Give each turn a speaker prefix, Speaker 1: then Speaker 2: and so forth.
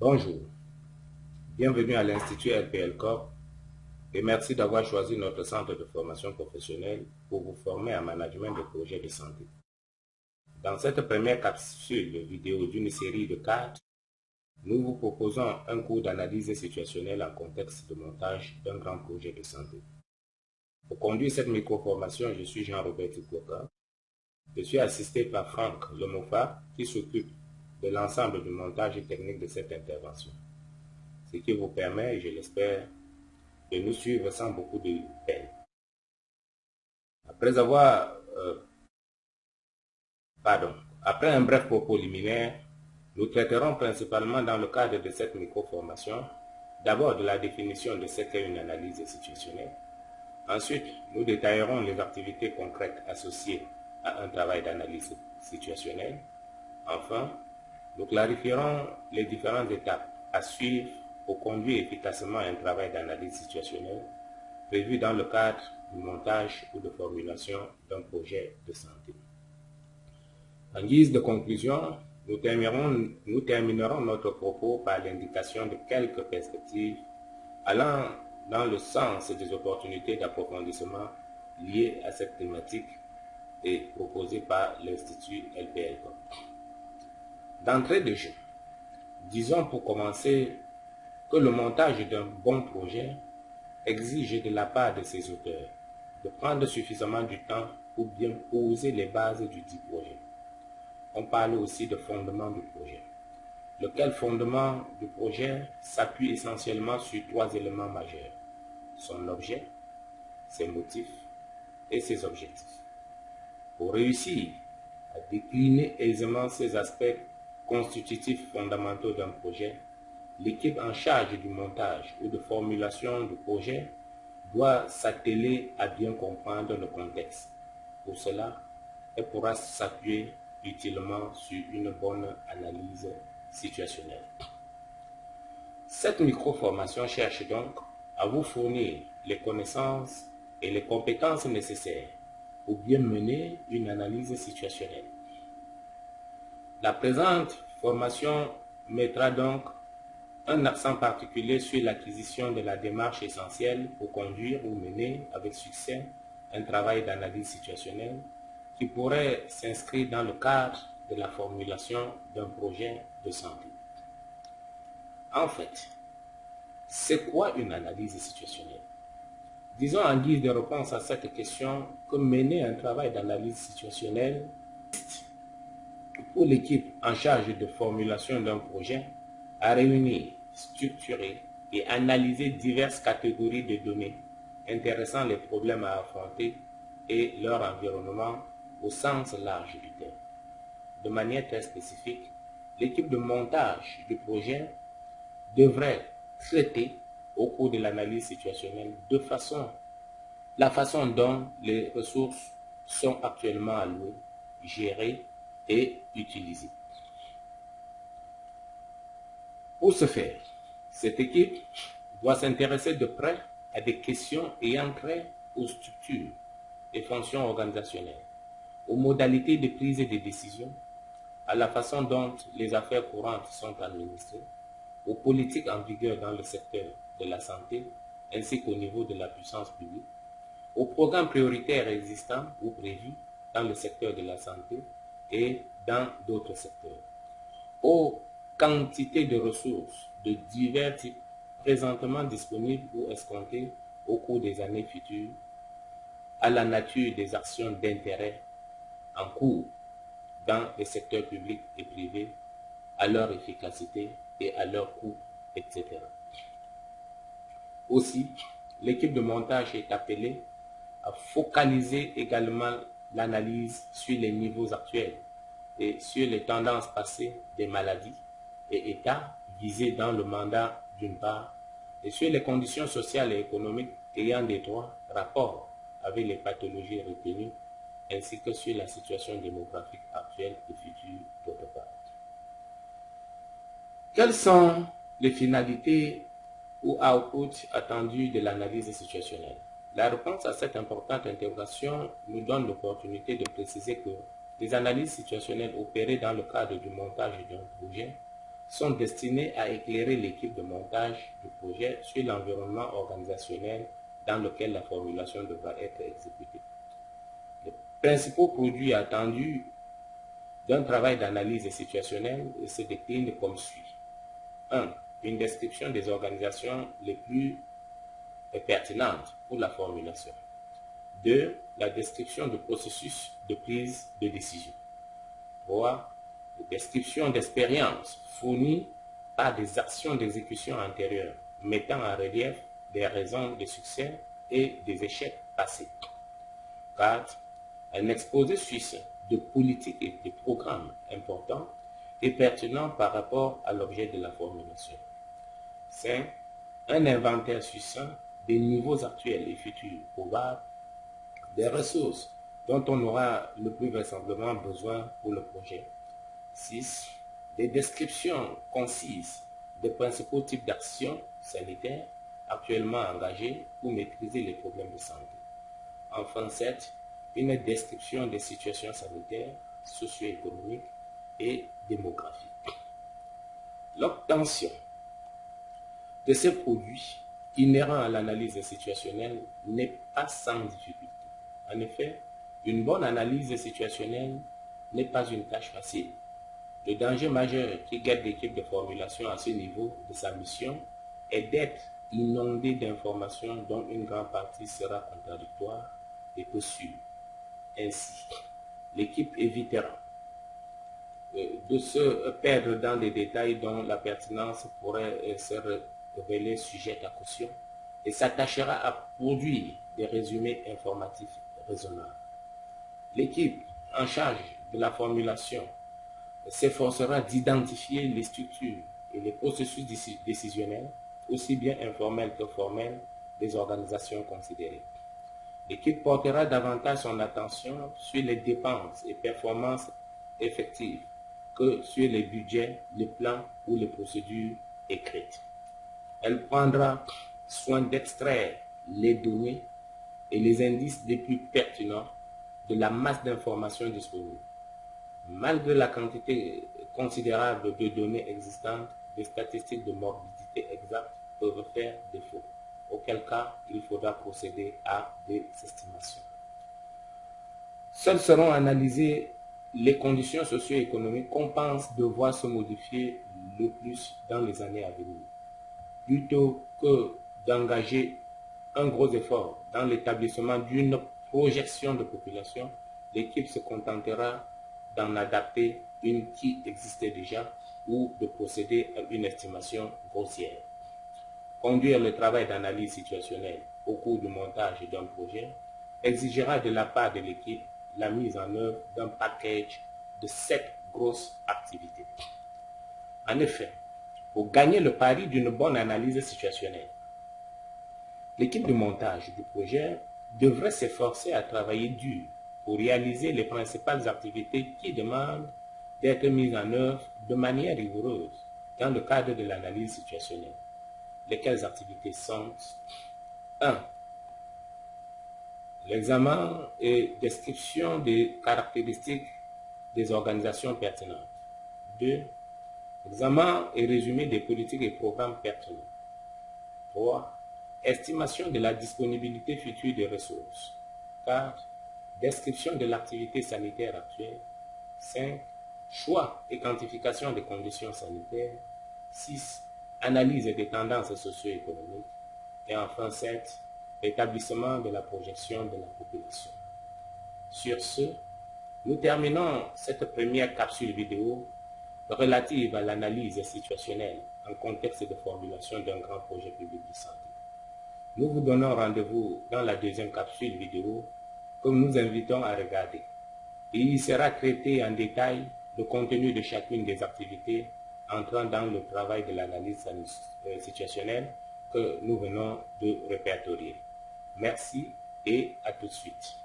Speaker 1: Bonjour, bienvenue à l'Institut LPL Corp et merci d'avoir choisi notre centre de formation professionnelle pour vous former en management de projets de santé. Dans cette première capsule vidéo d'une série de 4, nous vous proposons un cours d'analyse situationnelle en contexte de montage d'un grand projet de santé. Pour conduire cette micro-formation, je suis Jean-Robert Tikoka. Je suis assisté par Franck Lemofa qui s'occupe de l'ensemble du montage technique de cette intervention. Ce qui vous permet, je l'espère, de nous suivre sans beaucoup de peine. Après un bref propos liminaire, nous traiterons principalement dans le cadre de cette micro-formation, d'abord de la définition de ce qu'est une analyse situationnelle. Ensuite, nous détaillerons les activités concrètes associées à un travail d'analyse situationnelle. Enfin, nous clarifierons les différentes étapes à suivre pour conduire efficacement un travail d'analyse situationnelle prévu dans le cadre du montage ou de formulation d'un projet de santé. En guise de conclusion, nous terminerons notre propos par l'indication de quelques perspectives allant dans le sens des opportunités d'approfondissement liées à cette thématique et proposées par l'Institut LPL. D'entrée de jeu, disons pour commencer que le montage d'un bon projet exige de la part de ses auteurs de prendre suffisamment du temps pour bien poser les bases du dit projet. On parle aussi de fondement du projet, lequel fondement du projet s'appuie essentiellement sur 3 éléments majeurs: son objet, ses motifs et ses objectifs. Pour réussir à décliner aisément ces aspects constitutifs fondamentaux d'un projet, l'équipe en charge du montage ou de formulation du projet doit s'atteler à bien comprendre le contexte. Pour cela, elle pourra s'appuyer utilement sur une bonne analyse situationnelle. Cette micro-formation cherche donc à vous fournir les connaissances et les compétences nécessaires pour bien mener une analyse situationnelle. La présente formation mettra donc un accent particulier sur l'acquisition de la démarche essentielle pour conduire ou mener avec succès un travail d'analyse situationnelle qui pourrait s'inscrire dans le cadre de la formulation d'un projet de santé. En fait, c'est quoi une analyse situationnelle? Disons en guise de réponse à cette question que mener un travail d'analyse situationnelle pour l'équipe en charge de formulation d'un projet à réunir, structurer et analyser diverses catégories de données intéressant les problèmes à affronter et leur environnement au sens large du terme. De manière très spécifique, l'équipe de montage du projet devrait traiter au cours de l'analyse situationnelle la façon dont les ressources sont actuellement allouées, gérées et utilisées. Pour ce faire, cette équipe doit s'intéresser de près à des questions ayant trait aux structures et fonctions organisationnelles, aux modalités de prise de décision, à la façon dont les affaires courantes sont administrées, aux politiques en vigueur dans le secteur de la santé ainsi qu'au niveau de la puissance publique, aux programmes prioritaires existants ou prévus dans le secteur de la santé et dans d'autres secteurs, aux quantités de ressources de divers types présentement disponibles ou escomptées au cours des années futures, à la nature des actions d'intérêt en cours dans les secteurs publics et privés, à leur efficacité et à leur coût, etc. Aussi, l'équipe de montage est appelée à focaliser également l'analyse sur les niveaux actuels et sur les tendances passées des maladies et états visés dans le mandat d'une part, et sur les conditions sociales et économiques ayant d'étroits rapports avec les pathologies retenues, ainsi que sur la situation démographique actuelle et future d'autre part. Quelles sont les finalités ou outputs attendus de l'analyse situationnelle? La réponse à cette importante interrogation nous donne l'opportunité de préciser que les analyses situationnelles opérées dans le cadre du montage d'un projet sont destinés à éclairer l'équipe de montage du projet sur l'environnement organisationnel dans lequel la formulation devra être exécutée. Les principaux produits attendus d'un travail d'analyse situationnelle se déclinent comme suit. 1. Une description des organisations les plus pertinentes pour la formulation. 2. La description du processus de prise de décision. 3. La description d'expériences fournies par des actions d'exécution antérieures, mettant en relief des raisons de succès et des échecs passés. 4. Un exposé suisse de politiques et de programmes importants et pertinents par rapport à l'objet de la formulation. 5. Un inventaire succinct des niveaux actuels et futurs probables des ressources dont on aura le plus vraisemblablement besoin pour le projet. 6. Des descriptions concises des principaux types d'actions sanitaires actuellement engagées pour maîtriser les problèmes de santé. Enfin, 7. Une description des situations sanitaires, socio-économiques et démographiques. L'obtention de ces produits inhérents à l'analyse situationnelle n'est pas sans difficulté. En effet, une bonne analyse situationnelle n'est pas une tâche facile. Le danger majeur qui guette l'équipe de formulation à ce niveau de sa mission est d'être inondé d'informations dont une grande partie sera contradictoire et peu sûre. Ainsi, l'équipe évitera de se perdre dans des détails dont la pertinence pourrait se révéler sujette à caution et s'attachera à produire des résumés informatifs raisonnables. L'équipe en charge de la formulation s'efforcera d'identifier les structures et les processus décisionnels, aussi bien informels que formels, des organisations considérées. L'équipe portera davantage son attention sur les dépenses et performances effectives que sur les budgets, les plans ou les procédures écrites. Elle prendra soin d'extraire les données et les indices les plus pertinents de la masse d'informations disponibles. Malgré la quantité considérable de données existantes, des statistiques de morbidité exactes peuvent faire défaut, auquel cas il faudra procéder à des estimations. Seules seront analysées les conditions socio-économiques qu'on pense devoir se modifier le plus dans les années à venir. Plutôt que d'engager un gros effort dans l'établissement d'une projection de population, l'équipe se contentera d'en adapter une qui existait déjà ou de procéder à une estimation grossière. Conduire le travail d'analyse situationnelle au cours du montage d'un projet exigera de la part de l'équipe la mise en œuvre d'un package de 7 grosses activités. En effet, pour gagner le pari d'une bonne analyse situationnelle, l'équipe de montage du projet devrait s'efforcer à travailler dur pour réaliser les principales activités qui demandent d'être mises en œuvre de manière rigoureuse dans le cadre de l'analyse situationnelle. Lesquelles activités sont 1. L'examen et description des caractéristiques des organisations pertinentes. 2. Examen et résumé des politiques et programmes pertinents. 3. Estimation de la disponibilité future des ressources. 4. Description de l'activité sanitaire actuelle. 5. Choix et quantification des conditions sanitaires. 6. Analyse des tendances socio-économiques. Et enfin 7. Établissement de la projection de la population. Sur ce, nous terminons cette première capsule vidéo relative à l'analyse situationnelle en contexte de formulation d'un grand projet public de santé. Nous vous donnons rendez-vous dans la deuxième capsule vidéo que nous nous invitons à regarder. Il y sera traité en détail le contenu de chacune des activités entrant dans le travail de l'analyse situationnelle que nous venons de répertorier. Merci et à tout de suite.